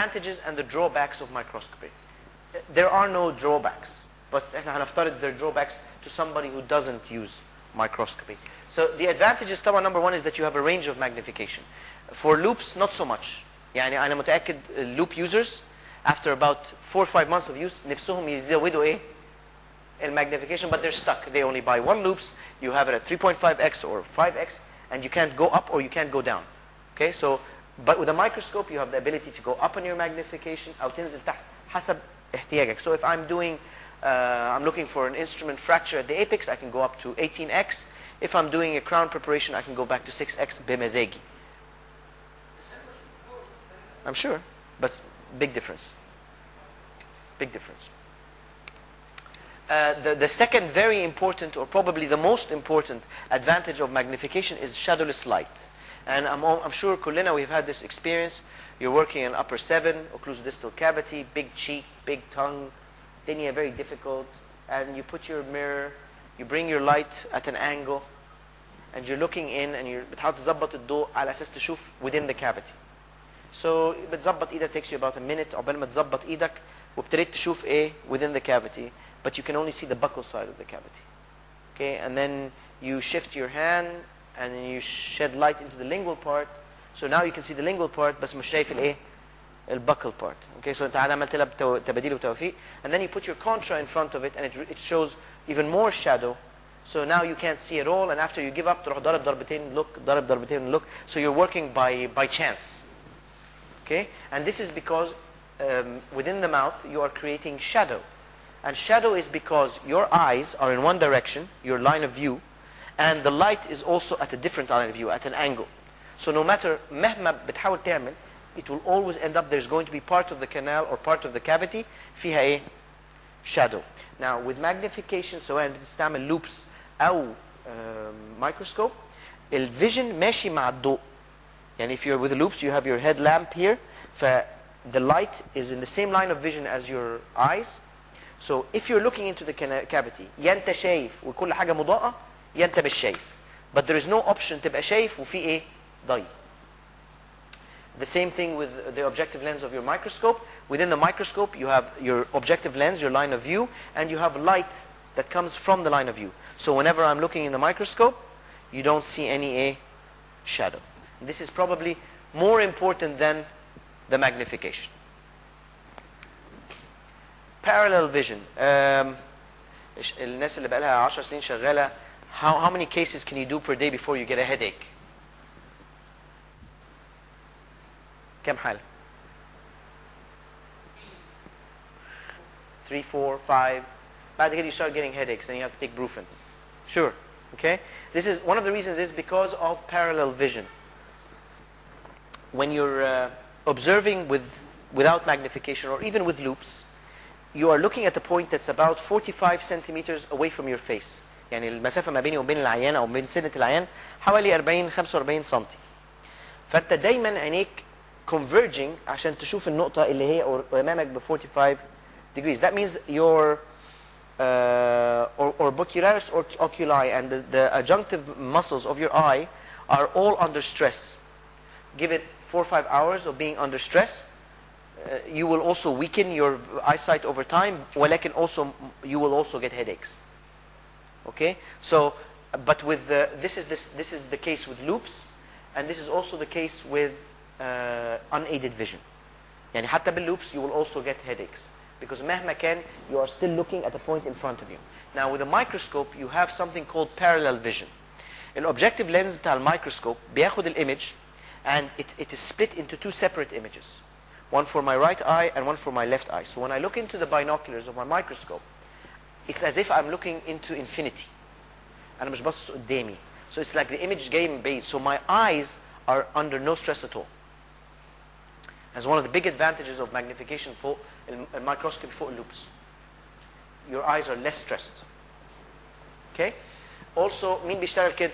advantages and the drawbacks of microscopy. There are no drawbacks, بس احنا هنفترض there are drawbacks to somebody who doesn't use microscopy. So the advantages طبعا number one is that you have a range of magnification. For loops not so much. يعني أنا متأكد loop users after about 4 or 5 months of use نفسهم يزودوا إيه؟ magnification, but they're stuck. They only buy one loops. You have it at 3.5x or 5x, and you can't go up or you can't go down. Okay, so but with a microscope you have the ability to go up on your magnification أو تنزل تحت حسب احتياجك. So if I'm doing I'm looking for an instrument fracture at the apex, I can go up to 18x. If I'm doing a crown preparation, I can go back to 6x بمزاجي. I'm sure, but big difference. Big difference. The second very important, or probably the most important advantage of magnification is shadowless light. And I'm sure كلنا we've had this experience. You're working in upper 7, occlusal distal cavity, big cheek, big tongue, دنيا very difficult, and you put your mirror, you bring your light at an angle, and you're looking in, and you're بتحاول تظبط الضوء على أساس تشوف within the cavity. So بتظبط إيدك takes you about a minute عقبال ما تظبط إيدك وابتديت تشوف إيه within the cavity, but you can only see the buccal side of the cavity. Okay, and then you shift your hand and then you shed light into the lingual part. So now you can see the lingual part بس مش شايف الإيه الbuccal part. Okay, so انت عملت لها تباديل وتوفيق, and then you put your contra in front of it, and it shows even more shadow. So now you can't see at all, and after you give up تروح ضرب ضربتين look, ضرب ضربتين look. So you're working by chance. Okay, and this is because within the mouth you are creating shadow, and shadow is because your eyes are in one direction, your line of view, and the light is also at a different line of view, at an angle. So no matter مهما بتحاول تعمل, it will always end up there's going to be part of the canal or part of the cavity فيها ايه shadow. Now with magnification سواء بتستعمل loops أو microscope, الvision ماشي مع الضوء. يعني if you're with loops you have your headlamp here, the light is in the same line of vision as your eyes. So if you're looking into the cavity يا انت شايف وكل حاجة مضاءة يا انت مش شايف, but there is no option تبقى شايف وفي ايه ضي. The same thing with the objective lens of your microscope. Within the microscope you have your objective lens, your line of view, and you have light that comes from the line of view. So whenever I'm looking in the microscope you don't see any shadow. This is probably more important than the magnification. Parallel vision. الناس اللي بقالها 10 سنين شغالة, how many cases can you do per day before you get a headache? كم حالة؟ 3, 4, 5. بعد كده you start getting headaches, then you have to take Brufen. Sure. Okay. This is one of the reasons is because of parallel vision. When you're observing without magnification or even with loops, you are looking at a point that's about 45 centimeters away from your face. يعني المسافة ما بيني وبين العيان أو بين سنة العيان حوالي 40-45 سنتي. فأنت دايما عينيك converging عشان تشوف النقطة اللي هي أمامك ب 45 degrees. That means your orbicularis or oculi and the adjunctive muscles of your eye are all under stress. Give it 4 or 5 hours of being under stress, you will also weaken your eyesight over time, ولكن also you will also get headaches. Okay, so but with this is the case with loops, and this is also the case with unaided vision. يعني حتى بالloops you will also get headaches because مهما كان you are still looking at a point in front of you. Now with a microscope you have something called parallel vision. الobjective lens بتاع الميكروسكوب بياخد الimage and it is split into 2 separate images, one for my right eye and one for my left eye. So when I look into the binoculars of my microscope, it's as if I'm looking into infinity. أنا مش باصص قدامي. So it's like the image جاي من بعيد. So my eyes are under no stress at all. As one of the big advantages of magnification فوق الميكروسكوب فوق loops. Your eyes are less stressed. Okay? Also مين بيشتغل كده؟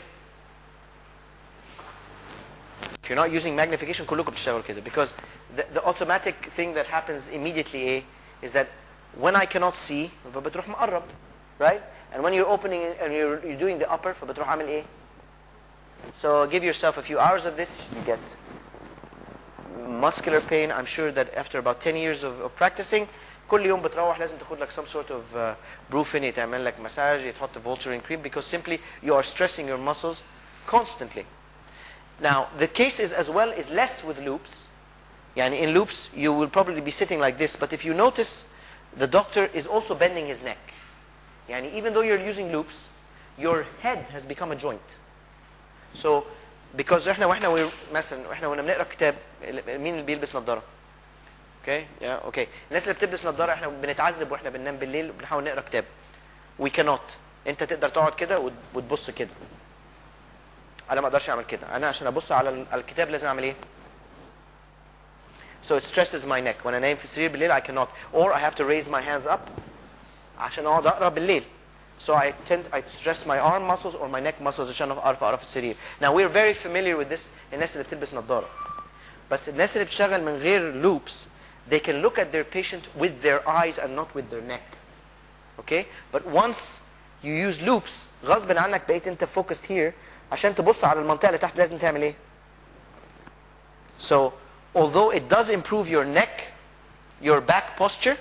If you're not using magnification كلكم بتشتغلوا كده, because the automatic thing that happens immediately is that when I cannot see فبتروح مقرب, right? And when you're opening and you're doing the upper فبتروح عامل ايه? So give yourself a few hours of this, you get muscular pain, I'm sure that after about 10 years of practicing, كل يوم بتروح لازم تاخد لك some sort of brufen, يتعمل لك مساج, يتحط Voltaren cream, because simply you are stressing your muscles constantly. Now, the case is as well is less with loops. Yani in loops, you will probably be sitting like this, but if you notice, the doctor is also bending his neck. Yani even though you're using loops, your head has become a joint. So, because احنا واحنا بنقرا كتاب, مين اللي بيلبس نظاره؟ اوكي يا اوكي الناس اللي بتلبس نظاره احنا بنتعذب واحنا بننام بالليل وبنحاول نقرا كتاب. We cannot. انت تقدر تقعد كده وتبص كده. انا ما اقدرش اعمل كده. انا عشان ابص على الكتاب لازم اعمل ايه؟ So it stresses my neck. وانا نايم في السرير بالليل I cannot. Or I have to raise my hands up عشان اقعد اقرا بالليل. So I stress my arm muscles or my neck muscles عشان اعرف اقرا في السرير. Now we're very familiar with this الناس اللي بتلبس نظاره. بس الناس اللي بتشتغل من غير loops, they can look at their patient with their eyes and not with their neck. Okay? But once you use loops, غصب عنك بقيت انت focused here عشان تبص على المنطقة اللي تحت لازم تعمل ايه؟ So, although it does improve your neck, your back posture,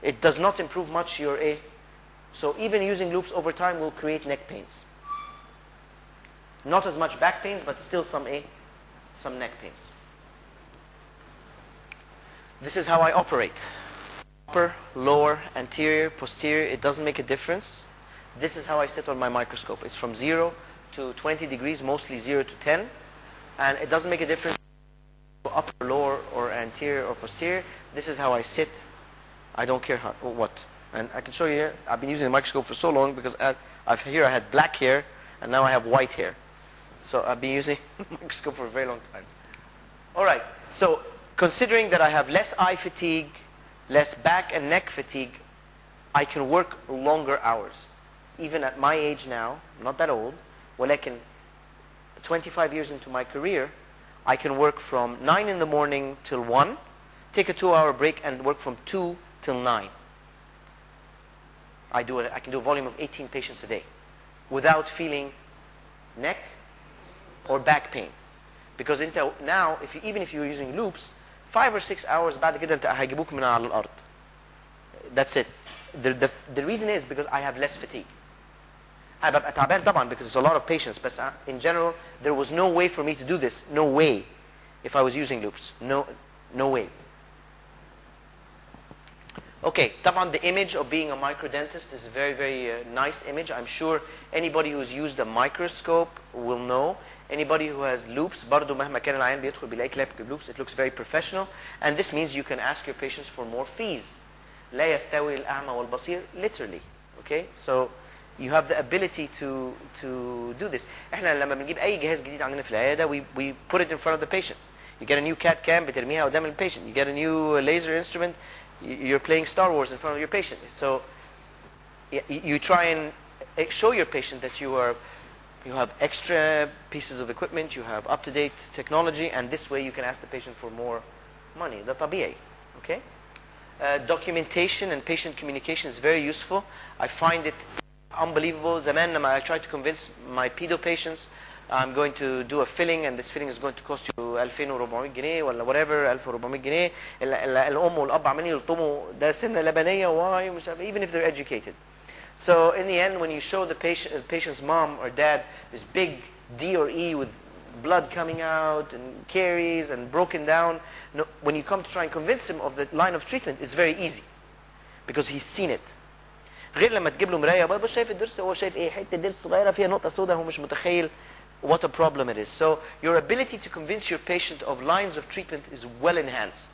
it does not improve much your A. So even using loops over time will create neck pains. Not as much back pains, but still some neck pains. This is how I operate. Upper, lower, anterior, posterior, it doesn't make a difference. This is how I sit on my microscope. It's from 0 to 20 degrees, mostly 0 to 10. And it doesn't make a difference upper, lower, or anterior, or posterior. This is how I sit. I don't care how, what. And I can show you here. I've been using the microscope for so long because here I had black hair, and now I have white hair. So I've been using the microscope for a very long time. All right. So considering that I have less eye fatigue, less back and neck fatigue, I can work longer hours. Even at my age now, I'm not that old, ولكن 25 years into my career, I can work from 9 in the morning till 1, take a 2-hour break and work from 2 till 9. I can do a volume of 18 patients a day without feeling neck or back pain. Because now, even if you're using loops, 5 or 6 hours بعد كده انت هيجيبوك من على الارض. That's it. The reason is because I have less fatigue. I ببقى تعبان طبعا because it's a lot of patients, but in general there was no way for me to do this. No way. If I was using loops. No way. Okay, طبعا the image of being a microdentist is a very, very nice image. I'm sure anybody who's used a microscope will know. Anybody who has loops, برضو مهما كان العيان بيدخل بيلاقي كلاب loops, it looks very professional. And this means you can ask your patients for more fees. لا يستوي الأعمى والبصير, literally. Okay, so you have the ability to do this. احنا لما بنجيب أي جهاز جديد عندنا في العيادة, we put it in front of the patient. You get a new CAT cam, بترميها قدام الباتient. You get a new laser instrument, you're playing Star Wars in front of your patient. So you try and show your patient that you have extra pieces of equipment, you have up-to-date technology, and this way you can ask the patient for more money. ده طبيعي. Okay? Documentation and patient communication is very useful. I find it unbelievable. زمان لما I try to convince my pedo patients I'm going to do a filling and this filling is going to cost you 2400 جنيه ولا whatever 1400 جنيه. الأم والأب عمالين يلطموا ده سنة لبنية why مش عارف, even if they're educated. So in the end, when you show the patient's mom or dad this big D or E with blood coming out and caries and broken down, when you come to try and convince him of the line of treatment, it's very easy because he's seen it. غير لما تجيب له مراية بابا شايف الضرس, هو شايف ايه حتة ضرس صغيرة فيها نقطة سوداء, هو مش متخيل what a problem it is. So your ability to convince your patient of lines of treatment is well enhanced.